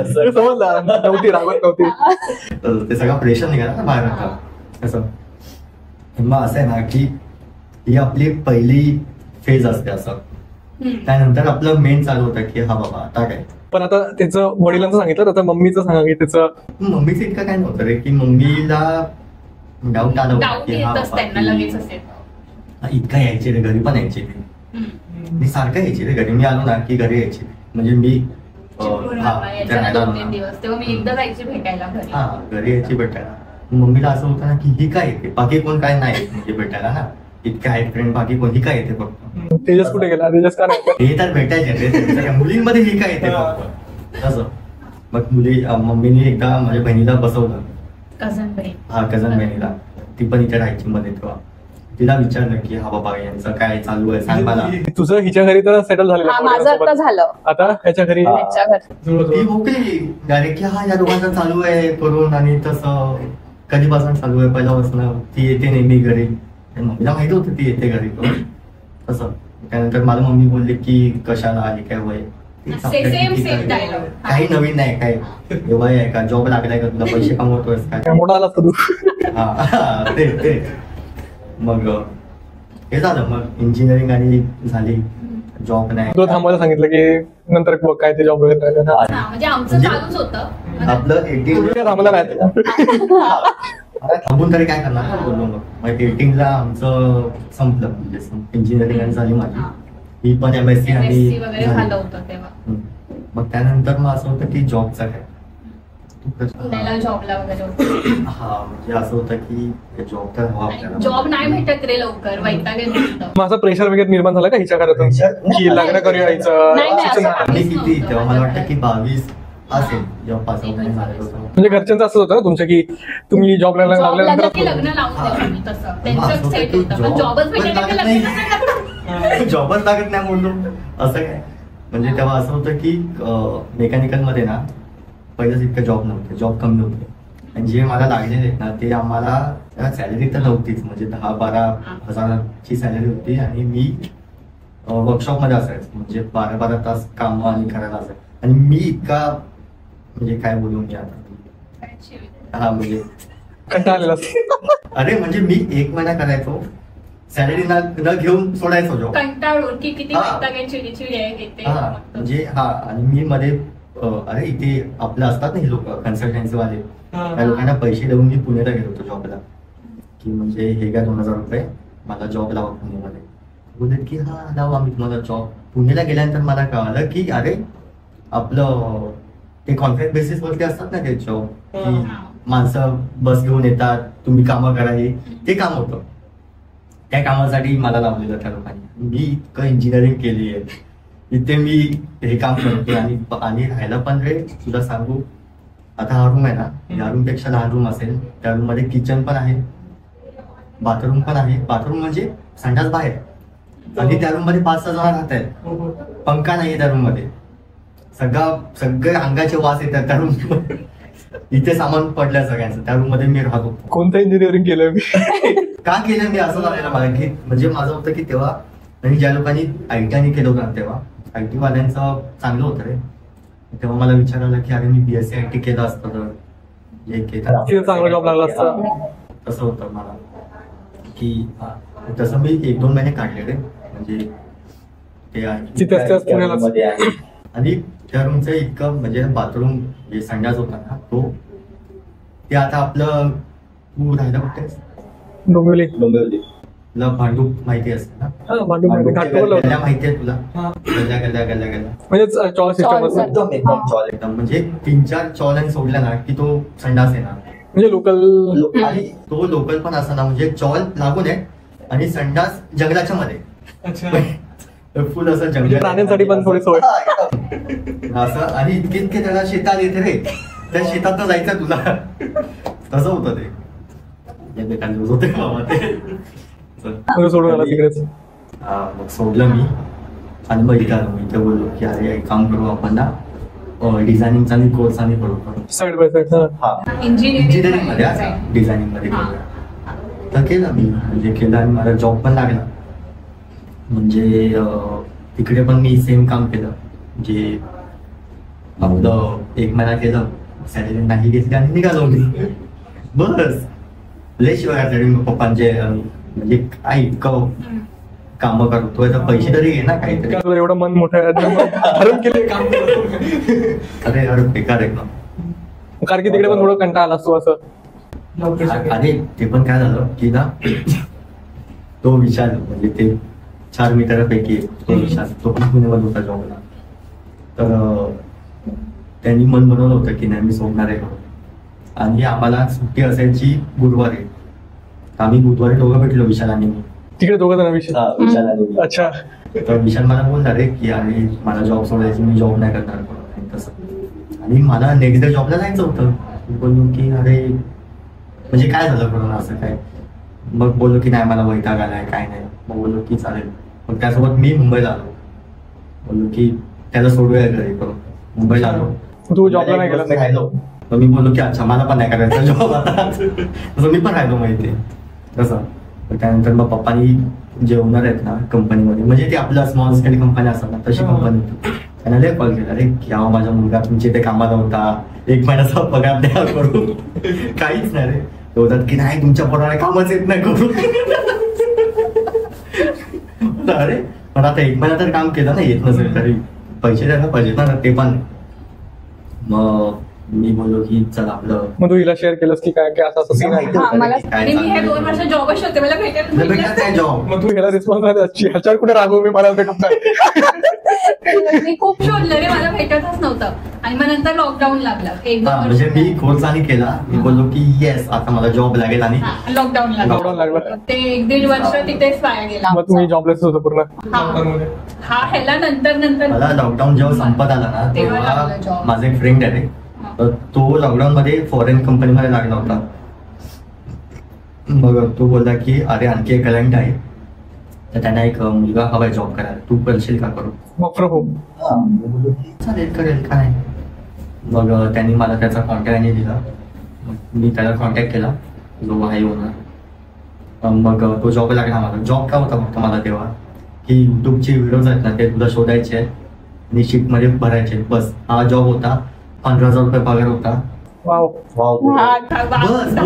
सगळं समजलं. नव्हती रागवत नव्हती. तर ते सगळं प्रेशर निघाला ना बाहेर आता असं. मग असं आहे ना की ही आपली पहिली फेज असते असं. त्यानंतर आपलं मेन चालू होतं की हा बाबा आता काय. पण आता त्याचं वडिलांचं सांगितलं, आता मम्मीचं सांगा की त्याचं. मम्मीचं इतकं काय नव्हतं रे की मम्मीला डाऊट आला होता डाऊट की हा येतच त्यांना बाबा लगेच की असेल. इतकं यायचे रे घरी पण यायचे ते. मी सारखं यायचे रे घरी. मी आलो ना की घरी यायचे. म्हणजे मी यायचा 2-3 दिवस तेव्हा मी एकदा जायची भेटायला घरी. हा घरी यायची भेटायला. मम्मीला असं होतं ना की ही काय येते बाकी कोण काय नाही म्हणजे भेटायला ना. इतके आहेत फ्रेंड बाकी कोण ही काय येते फक्त. तेजस कुठे गेला? तेजस का नाही? हे तर भेटायचे रे. त्यांच्या मुलींमध्ये ही काय येते फक्त. तसं मग मम्मीने एकदा माझ्या बहिणीला बसवलं, कझन बहीण. हा कझन बहिणीला, ती पण इथे राहायची मध्ये तेव्हा. तिला विचारलं की हा बाबा यांचं काय चालू आहे सांग मला. तुझं हिच्या घरी तर सेटल झालेलं हा आहे माझं आता पोरीसोबत. झालं आता ह्याच्या घरी हा. त्याच्या घरी. ती मोकळी डायरेक्ट की हा या दोघांचं चालू आहे करून, आणि तसं कधीपासून चालू आहे पहिल्यापासून. ती येते नेहमी घरी, मम्मीला माहिती होतं ती येते घरी करून तसं. त्यानंतर मला मम्मी बोलली की कशाला आहे काय वय. तेच आपलं Same किती काय. dialogue. काही नवीन नाही काय, हे वय आहे का, जॉब लागलाय का तुला, पैसे कमवतोयस काय काय. मोठा आला असता तू. हा, ते मग हे झालं, मग इंजिनिअरिंग आणि झाली, जॉब नाही. तुला थांबायला सांगितलं की नंतर बघ काय ते जॉब वगैरे. हा, म्हणजे आमचं म्हणजे चालूच होतं. आपलं 18 थांबला नाही. थांबून तरी काय करणार बोललो. मग 18ला आमचं संपलं, म्हणजे इंजिनिअरिंग झाली माझी. ही पण MSc आणि MSc वगैरे झाली. झालं होतं तेव्हा. मग त्यानंतर मग असं होतं की जॉबचं काय. पुण्याला जॉबला वगैरे होतं. हा, म्हणजे असं होतं की जॉब तर हवा आपल्याला. जॉब नाही भेटत रे लवकर, वैताग येतो. माझा प्रेशर वगैरे निर्माण झाला का हिच्या घरातून की लग्न करू यायचं नाही, नाही, शिक्षण असं- आणि किती तेव्हा मला वाटतं की 22 असेल जेव्हा पास आउट झालं होतं. म्हणजे घरच्यांचं असंच होतं ना तुमच्या की तुम्ही जॉब जॉब लागलं की लागल्यानंतर लग्न लावून देऊ आम्ही तसं. असं त्यांचं होतं सेट की होतं. पण जॉबच भेटत नाही की लग्न कसं करणार? जॉबच लागत नाही बोललो असं काय. म्हणजे तेव्हा असं होतं की मेकॅनिकल मध्ये ना पहिलेच इतकं जॉब नव्हते, जॉब कमी होते. आणि जे मला लागलेले आहेत ना ते आम्हाला सॅलरी तर नव्हतीच, म्हणजे 10-12 हजाराची सॅलरी होती. आणि मी वर्कशॉप मध्ये असायचं, म्हणजे 12-12 तास काम आणि करायला असायचं. आणि मी इतका म्हणजे काय बोलू मी आता, हा म्हणजे कंटाळा आलेला असतो. अरे म्हणजे मी 1 महिना करायचो, सॅलरी न घेऊन सोडायचो जॉब. कंटाळून की किती हा. वैताग आहे, चिडचिड आहे हे ते. हा म्हणजे हा. आणि मी मध्ये अरे इथे आपलं असतात ना हे लोक कन्सल्टन्सी वाले, त्या लोकांना पैसे देऊन मी पुण्याला गेलो होतो जॉबला, की म्हणजे हे घ्या 2000 रुपये, मला जॉब लावा पुण्यामध्ये. बोलत की हा लावा आम्ही तुम्हाला जॉब. पुण्याला गेल्यानंतर मला कळालं की अरे आपलं ते कॉन्ट्रॅक्ट बेसिस वरती असतात ना ते जॉब, की माणसं बस घेऊन येतात, तुम्ही कामं करायची, ते काम होतं. त्या कामासाठी मला लावलेलं त्या लोकांनी. मी इतकं इंजिनिअरिंग केली आहे, इथे मी हे काम करते. आणि राहायला पण रे तुला सांगू, आता हा रूम आहे ना, या रूम पेक्षा लहान रूम असेल, त्या रूम मध्ये किचन पण आहे, बाथरूम पण आहे. बाथरूम म्हणजे संडास बाहेर, आणि त्या रूम मध्ये 5-6 जण राहत आहेत. पंखा नाही त्या रूम मध्ये, सगळे अंगाचे वास येतात त्या रूम. इथे सामान पडलंय सगळ्यांचं, त्या रूम मध्ये मी राहतो. कोणतं इंजिनिअरिंग केलं मी. का केलं मी असं झालेलं मला, की म्हणजे माझं होतं की तेव्हा, आणि ज्या लोकांनी ITI केलं होतं तेव्हा IT वाल्यांचं चांगलं होतं रे. तेव्हा मला विचार आला की अरे मी BSc IT केलं असतं तर तिथे चांगला जॉब लागला असता. तसं होतं मला की तसं मी 1-2 महिने काढले रे. म्हणजे ते तिथेच पुण्यालाच. आणि त्या रूमचं इतकं म्हणजे बाथरूम जे संडास होता ना तो, ते आता आपलं तू राहिला कुठेस डोंबिवली. तुला भांडूप माहिती असते ना, हा, भांडूप घाटकोपरला होतं. गल्ल्या माहिती आहे तुला, हा. गल्ल्या म्हणजे चॉल सिस्टम असं. एकदम चॉल एकदम, म्हणजे 3-4 चॉल सोडल्या ना की तो संडास येणार. म्हणजे लोकल. आणि तो लोकल पण असा ना, म्हणजे चॉल लागून आहे आणि संडास जंगलाच्या मध्ये, फुल असं म्हणजे जंगल, प्राण्यांसाठी पण थोडी सोय. असं. आणि इतके त्याला शेतात येते रे, त्या शेतात जायचं तुला, तसं होतं ते. हे बेकार दिवस होते बाबा ते. म्हणजे सोडून आला तिकडेच. मग सोडलं मी, आणि मग इथे आलो. मी इथे बोललो की अरे एक काम करू आपण ना, डिझायनिंगचा कोर्स आणि करू. Side by side. इंजिनिअरिंग मध्ये डिझायनिंग मध्ये करूया. तर केलं मी, म्हणजे केलं आणि मला जॉब पण लागला. म्हणजे तिकडे पण मी सेम काम केलं, म्हणजे आपलं 1 महिना केलं, सॅलरी नाही घेतली आणि निघालो मी. बस लय शिवाय पप्पांचे, म्हणजे काय इतकं काम करतोय तर पैसे तरी घे ना काहीतरी. तुला एवढं मन मोठं आहे, ठरवून केले काम. अरे बेकार आहे ना. कारण की तिकडे पण थोडं कंटाळा आला असतो असं. अरे ते पण काय झालं की ना, तो विशाल म्हणजे ते 4 मित्रांपैकी तो विशाल, तो पण पुण्यामध्ये होता जॉबला. तर त्यांनी मन बनवलं होतं की नाही मी सोडणार आहे. आणि आम्हाला सुट्टी असायची गुरुवारी, आम्ही बुधवारी दोघं भेटलो, विशाल आणि मी. तिकडे दोघं जण विषय. विशाल आणि मी. अच्छा. तर विशाल मला बोलणार आहे की अरे मला जॉब सोडायची, मी जॉब नाही करणार तसं. आणि मला नेक्स्ट डे जॉबला जायचं होतं. बोललो की अरे म्हणजे काय झालं करून असं काय. मग बोललो की नाही मला वैताग आलाय काय नाही. मग बोललो की चालेल. मग त्यासोबत मी मुंबईला आलो. बोललो की त्याला सोडूया घरी करून. मुंबईला आलो. तू जॉबला नाही गेला? राहिलो. मग मी बोललो की अच्छा मला पण नाही करायचा जॉब आता. तसं मी पण राहिलो माहिती तसं. त्यानंतर मग पप्पानी जे ओनर आहेत ना कंपनीमध्ये, म्हणजे ते आपलं स्मॉल स्केल कंपनी असतात ना तशी कंपनी होती. त्यांना लय कॉल केला, अरे क्या माझा मुलगा तुमच्या इथे कामाला होता, 1 महिन्याचा पगार द्या करू. काहीच नाही रे. ते होतात की नाही तुमच्या पोराला कामच येत नाही करू. अरे पण आता 1 महिना तर काम केलं ना, येत नसेल तरी पैसे द्यायला पाहिजे ना ते पण. मग मी बोललो की चला आपलं. मग तू हिला शेअर केलंस की काय काय असं असं scene आहे? आणि मी हे 2 वर्ष जॉबच होते, मला भेटत काय जॉब. मग तू ह्याला रिस्पॉन्स नाही ह्याच्यावर कुठे रागवू मी मला भेटत नाही. मी खूप शोधलं रे, मला भेटतच नव्हतं. आणि मग नंतर लॉकडाऊन लागला 1-2 म्हणजे मी कोर्स आणि केला. मी बोललो की येस आता मला जॉब लागेल आणि लॉकडाऊन Lockdown लागलं. ते 1-1.5 वर्ष तिथेच वाया गेला. मग तुम्ही जॉबलेस होतो पूर्ण. हा ह्याला नंतर मला लॉकडाऊन जेव्हा संपत आला ना तेव्हा लागलं तेव्हा job. माझा एक फ्रेंड आहे रे, तर तो लॉकडाऊन मध्ये फॉरेन कंपनीमध्ये लागला होता. मग तो बोलला की अरे आणखी एक क्लायंट आहे तर त्यांना एक मुलगा हवाय जॉब करायला, तू करशील का करू. Work from home. चालेल करेल काय. मग त्यांनी मला त्याचा कॉन्टॅक्ट दिला. मग मी त्याला कॉन्टॅक्ट केला जो आहे ओनर. मग तो जॉब लागला मला. जॉब काय होता फक्त मला तेव्हा की युट्यूबचे व्हिडिओज आहेत ना ते तुला शोधायचे आहेत आणि शिफ्टमध्ये भरायचे आहेत, बस. हा जॉब होता. 15,000 रुपये पगार होता. वाव. बस.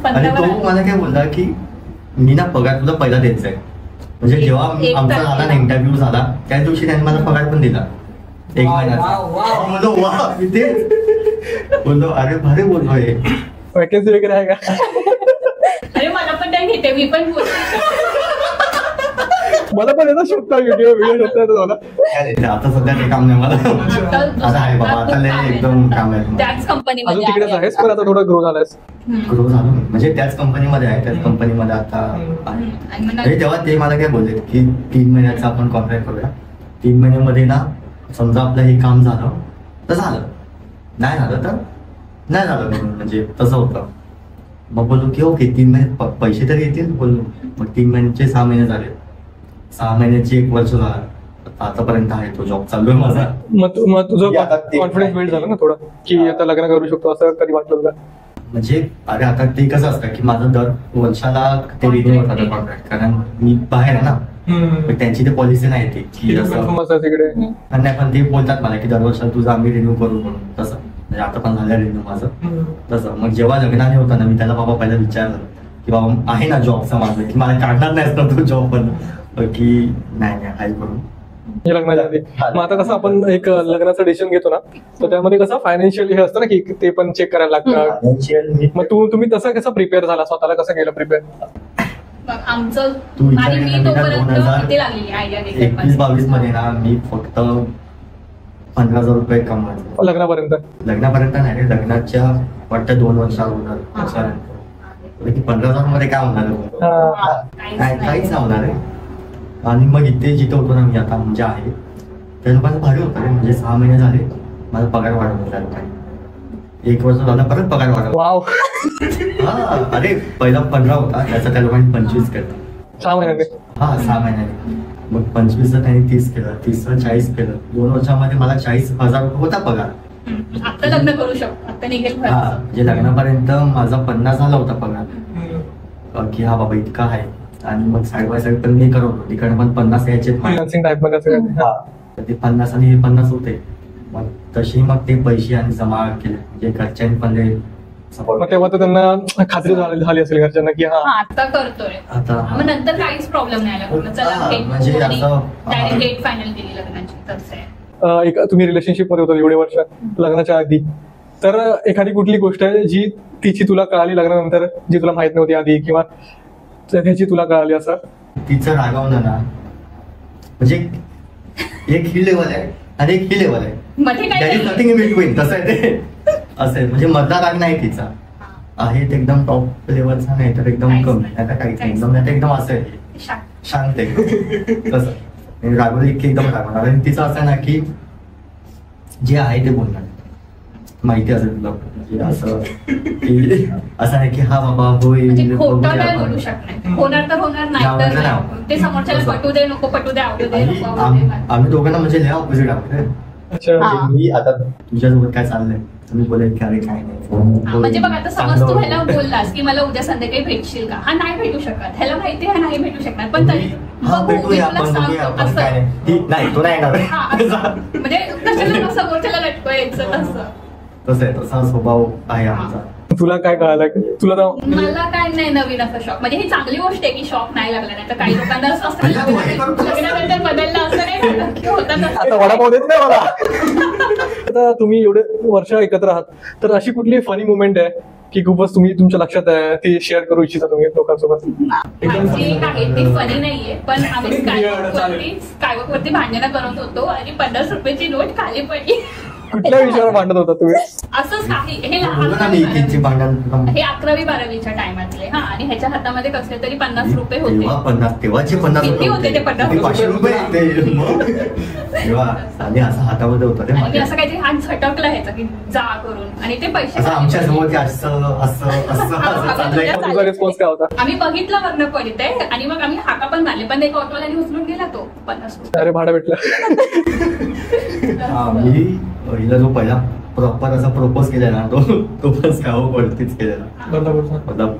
आणि तो मला काय बोलला की मी ना पगार तुला पहिला द्यायचा आहे. म्हणजे जेव्हा आमचा झाला ना इंटरव्ह्यू झाला त्या दिवशी त्यांनी मला पगार पण दिला 1 महिन्याचा. बोललो वा बोललो अरे भारी बोललो हे. वॅकन्सी वगैरे आहे का? अरे मला पण नाही घेते, मी पण बोलते. मला पण येतं शोधता व्हिडिओ शोधता येतो मला. आता सध्या ते काम नाही मला. आता आहे बाबा, आता लय एकदम काम आहे. त्याच अजून कंपनीमध्ये तिकडेच आहेस पण आता थोडं ग्रो झालायस. ग्रो झालो मी. म्हणजे त्याच कंपनीमध्ये आहे. त्याच कंपनीमध्ये आता आहे. म्हणजे तेव्हा ते मला काय बोलले की 3 महिन्याचा आपण कॉन्ट्रॅक्ट करूया. 3 महिन्यामध्ये ना समजा आपलं हे काम झालं तर झालं, नाही झालं तर नाही झालं म्हणून, म्हणजे तसं होतं. मग बोललो की ओके 3 महिने पैसे तरी येतील बोललो. मग 3 महिन्याचे 6 महिने झाले. 6 महिन्याची 1 वर्ष झालं. आतापर्यंत आहे तो जॉब चालू आहे माझा. मग तुझं आता ते- कॉन्फिडन्स बिल्ड झालं ना थोडं की आता लग्न करू शकतो असं कधी वाटलं तुला? म्हणजे अरे आता ते कसं असतं की माझं दर वर्षाला ते रिन्यू होतं कॉन्ट्रॅक्ट, कारण मी बाहेर आहे ना. पण त्यांची ते पॉलिसी नाही ती की असं तिकडे. नाही, पण ते बोलतात मला की दरवर्षाला तुझं आम्ही रिन्यू करू म्हणून. तसं म्हणजे आता पण झालं रिन्यू माझं तसं. मग जेव्हा लग्नाने होता ना मी त्याला बाबा पहिला विचारलं की बाबा आहे ना जॉबचं माझं, की मला काढणार नाही ना तो जॉब पण, की नाही आहे करून लग्नाच्या आधी. मग आता कसं आपण एक लग्नाचं डिसिजन घेतो ना तर त्यामध्ये कसं फायनान्शियल हे असतं ना की ते पण चेक करायला लागतं. फायनान्शियल मी मग तुम्ही तसं कसं प्रिपेअर झाला, स्वतःला कसं केलं प्रिपेअर? आमचं तू विचार आणि केला मी ना, तोपर्यंत 2000 किती लागलेली आयडिया 21-22 मध्ये ना मी फक्त 15,000 रुपये कमवायचो लग्नापर्यंत. लग्नापर्यंत नाही रे, लग्नाच्या वाटतं 2 वर्षाला होणार त्याच्यानंतर. 15,000 मध्ये काय होणार काहीच नाही होणार आहे. आणि मग इथे जिथे होतो ना मी आता म्हणजे आहे त्या लोकांना भारी होतं रे. म्हणजे 6 महिने झाले माझा पगार वाढवला त्या लोकांनी. 1 वर्ष झालं परत पगार वाढवला. वाव. हा अरे पहिला 15 होता त्याचा त्या लोकांनी 25 केला. 6 महिन्याने. हा 6 महिन्याने. मग 25चं त्यांनी 30 केलं, 30चं 40 केलं. 2 वर्षामध्ये मला 40,000 रुपये होता पगार. आता लग्न करू शकतो, आता निघेल हा खर्च. म्हणजे लग्नापर्यंत माझा 50 झाला होता पगार की हा बाबा इतका आहे. आणि मग साईड बाय साईड पण मी करत होतो तिकडे पण 50 यायचे. फायनान्सिंग टाईप मध्ये असं काय? तर ते 50 आणि हे 50 होते. मग तशी मग ते पैसे आणि जमा केले म्हणजे घरच्यांनी पण ते support मग तेव्हा तर त्यांना खात्री झाली असेल घरच्यांना की हा आता करतोय. आता मग नंतर काहीच प्रॉब्लेम नाही आला. चला म्हणजे असं डायरेक्ट डेट फायनल केली लग्नाची. तसं आहे. एक तुम्ही रिलेशनशिप मध्ये होता एवढे वर्ष लग्नाच्या आधी, तर एखादी कुठली गोष्ट आहे जी तिची तुला कळाली लग्नानंतर जी तुला माहित नव्हती आधी किंवा त्याची तुला कळाली असं? तिचं रागावणं ना म्हणजे एक ही लेवल आहे आणि एक ही लेवल आहे. मध्ये काय that is nothing in between. तसं आहे ते. असं आहे म्हणजे मधला राग नाही तिचा आहे ते एकदम टॉप लेवलचा नाही तर एकदम कमी आता काहीच नाही. एकदम नाही तर एकदम असं आहे शांत आहे तसं. रागवली की एकदम रागवणार. आणि तिचं असं आहे ना की जे आहे ते बोलणार. माहिती असेल तुला म्हणजे असं की असं नाही की हा बाबा होईल म्हणजे खोटं बघूया नाही आपण. बोलू शकणार, होणार तर होणार, नाही नाही तर होणार नाही. नाही. ते समोरच्याला पटू दे नको पटू दे, आवडू दे आणि नको आवडू दे. आम्ही दोघांना म्हणजे लय ऑपोजिट आहोत रे. अच्छा हा. मी आता तुझ्यासोबत काय चाललंय तुम्ही बोलेल की अरे काय नाही हा, म्हणजे बघ आता समज चांगलं तू होतं. ह्याला बोललास की मला उद्या संध्याकाळी भेटशील का, हा नाही भेटू शकत, ह्याला माहिती आहे हा नाही भेटू शकणार, पण तरी हा बघू, मी भेटूया तुला आपण बघूया सांगतो आपण काय असं. नाही ती नाही तो नाही येणार हा, असं. म्हणजे कशाला समोरच्याला लटकवायचं तसं. तसं आहे तसा स्वभाव आहे आमचा. तुला काय कळालं तुला तर मला काय नाही नवीन असं शॉक, म्हणजे ही चांगली गोष्ट आहे की शॉक नाही लागला, नाही तर काही लोकांना असं असतं की लग्नानंतर बदललं असं नाही झालं की होतं आता तसं. वडापाव देत नाही मला. आता तुम्ही एवढे वर्ष एकत्र आहात, तर अशी कुठली फनी मुवमेंट आहे की खूपच तुम्ही तुमच्या लक्षात आहे ती शेअर करू इच्छिता तुम्ही लोकांसोबत? माझी एक आहे ती फनी नाहीये, पण आम्ही स्कायवॉक वरती भांडणं करत होतो आणि 50 रुपयाची नोट खाली पडली. कुठल्या विषयावर भांडत होता तुम्ही? असंच काही हे बोलू ना मी इकडची भांडण हे 11वी-12वीच्या टायमातले. हा, आणि ह्याच्या हातामध्ये कसले तरी 50 रुपये होते. तेव्हा 50 तेव्हाचे 50 किती होते ते 50 किती 500 रुपये होते मग. तेव्हा आणि असं हातामध्ये होतं रे आणि मी माझ्या असं काहीतरी हात झटकला ह्याचा की जा करून, आणि ते पैसे असं आमच्या समोर की असं असं असं असं चाललंय. मग तुझा रिस्पॉन्स काय होता? आम्ही बघितलं वरनं पडते आणि मग आम्ही हाका पण मारले, पण एक ऑटोवाल्याने उचलून गेला तो 50 रुपये. अरे भाडं भेटलं. मी हिला जो पहिला प्रॉपर असा प्रपोज केलेला ना तो पण स्कायवॉक वरतीच केलेला. मतलब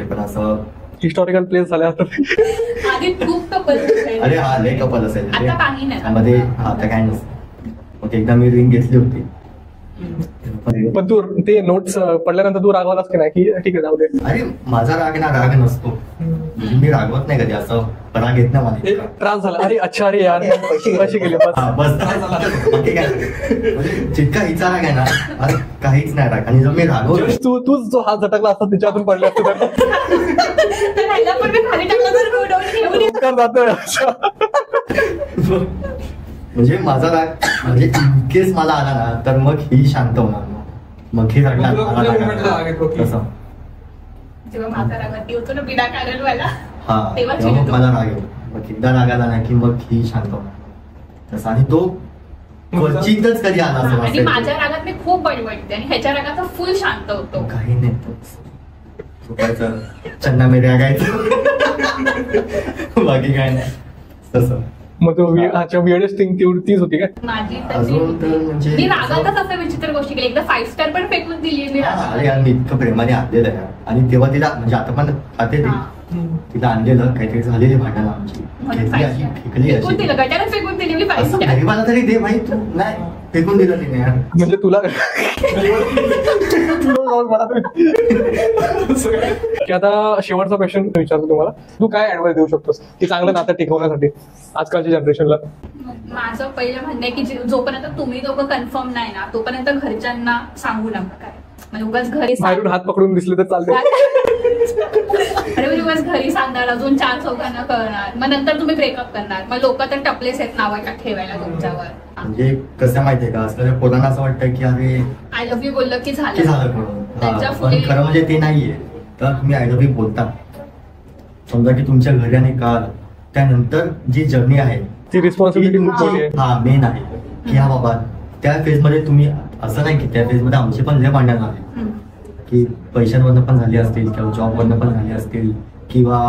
पण असं हिस्टॉरिकल प्लेस झाले आता. आधी खूप कपल अरे हा लय कपल असेल आता काही नाही. त्यामध्ये हा आता काय नसतं. मग एकदा मी रिंग घेतली होती. पण तू ते नोट्स पडल्यानंतर तू रागवलास की नाही की ठीक आहे जाऊ दे? अरे माझा राग ना राग नसतो. म्हणजे मी रागवत नाही कधी असं राग येत नाही मला इतका. त्रास झाला, अरे अच्छा अरे यार पैसे गेले बस. हा, बस बाकी काय नाही. म्हणजे जितका हिचा राग आहे ना अरे काहीच नाही राग. आणि जर मी रागवलो तूच जो हात झटकला असता तिच्यातून पडले असते तर तर ह्याला पण मी खाली टाकलं तर गोडाऊन घेऊन येतो. उपकार जातोय. म्हणजे माझा राग म्हणजे इनकेस मला आला ना तर मग ही शांत होणार. मग ही रडणार, मग तुला मला कुठल्या राग मोमेंटला राग येतो आला. की? तसं. जेव्हा माझा रागात येतो ना बिना कारण मला, हा तेव्हा तेव्हा मग चिडतो. मला राग येतो. मग एकदा राग आला ना की मग ही शांत होणार. तसं आणि तो क्वचितच कधी आला हा, असं आणि असेल. माझ्या रागात मी खूप बडबडते आणि ह्याच्या रागात फुल शांत होतो. काही नाही झोपायचं चन्ना मेरे गायचं बाकी काय नाही तसं. मग तो अच्छा वियर्डेस्ट थिंग तीच होती काय? माझी अजून तर म्हणजे मी रागातच असं विचित्र गोष्टी केली. एकदा 5 स्टार पण फेकून दिली मी अरे रागात. यार मी इतकं प्रेमाने आणलेलं आहे आणि तेव्हा तिला म्हणजे आता पण खाते ती हा. तिला आणलेलं काहीतरी झालेली भांडण आमची म्हणून घेतली 5 अशी स्टार. फेकली फेकून अशी दिलं, गटारात फेकून दिली मी 5 असं स्टार. गरीबाला तरी दे भाई तू नाही फेकून दिलं तिने यार. म्हणजे तुला की आता शेवटचा क्वेश्चन विचारतो तुम्हाला, तू काय ऍडवाइस देऊ शकतोस की चांगलं नातं टिकवण्यासाठी आजकालच्या जनरेशनला? माझं पहिलं म्हणणं आहे की जोपर्यंत तुम्ही दोघं कन्फर्म नाही ना तोपर्यंत घरच्यांना सांगू नका काय. म्हणजे उगाच घरी बाहेरून हात पकडून दिसले तर चालते. अरे म्हणजे उगाच घरी सांगणार, अजून 4 चौघांना कळणार, मग नंतर तुम्ही ब्रेकअप करणार, मग लोक तर टपलेस आहेत नावाच्या ठेवायला तुमच्यावर. म्हणजे कसं माहितीये का आजकाल पोरांना असं वाटतं की अरे आय लव्ह यू बोललं की की झालं. झालं करून त्यांच्या पण पुढे खरं म्हणजे ते नाहीये. तर तुम्ही आय लव्ह यू बोलता समजा की तुमच्या घरी आणि काल त्यानंतर जी जर्नी आहे ती रिस्पॉन्सिबिलिटी खूप मोठी आहे. हा मेन आहे की हा बाबा त्या फेज मध्ये तुम्ही असं नाही की त्या फेज मध्ये आमचे पण लय भांडण झाले हम्म. की पैशांवरनं पण झाली असतील किंवा जॉबवरनं पण झाली असतील किंवा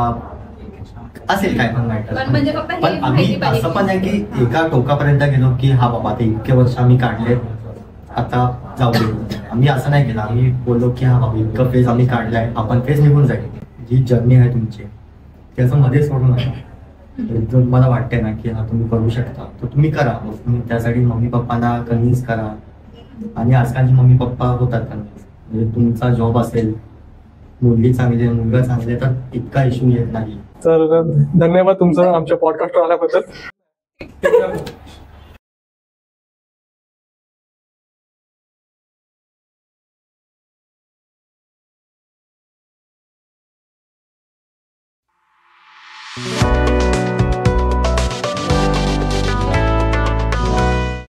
असेल काय पण पण म्हणजे फक्त हे पण आम्ही माहिती पाहिजे असं की- पण नाही की एका टोकापर्यंत गेलो की हा बाबा ते इतके वर्ष आम्ही काढले आता जाऊ दे. आम्ही असं नाही केलं. आम्ही बोललो की हा बाबा इतकं फेज आम्ही काढलाय आपण फेज निघून जाईल. जी जर्नी आहे तुमची ती असं मध्ये सोडू नका. जर मला वाटते ना की हा तुम्ही करू शकता तर तुम्ही करा. मग तुम्ही त्यासाठी मम्मी पप्पांना कन्व्हिन्स करा. आणि आजकालचे मम्मी पप्पा होतात कन्व्हिन्स. म्हणजे तुमचा जॉब असेल, मुलगी चांगली आहे, मुलगा चांगले तर इतका इश्यू येत नाही. तर धन्यवाद तुमचं आमच्या पॉडकास्टवर आल्याबद्दल.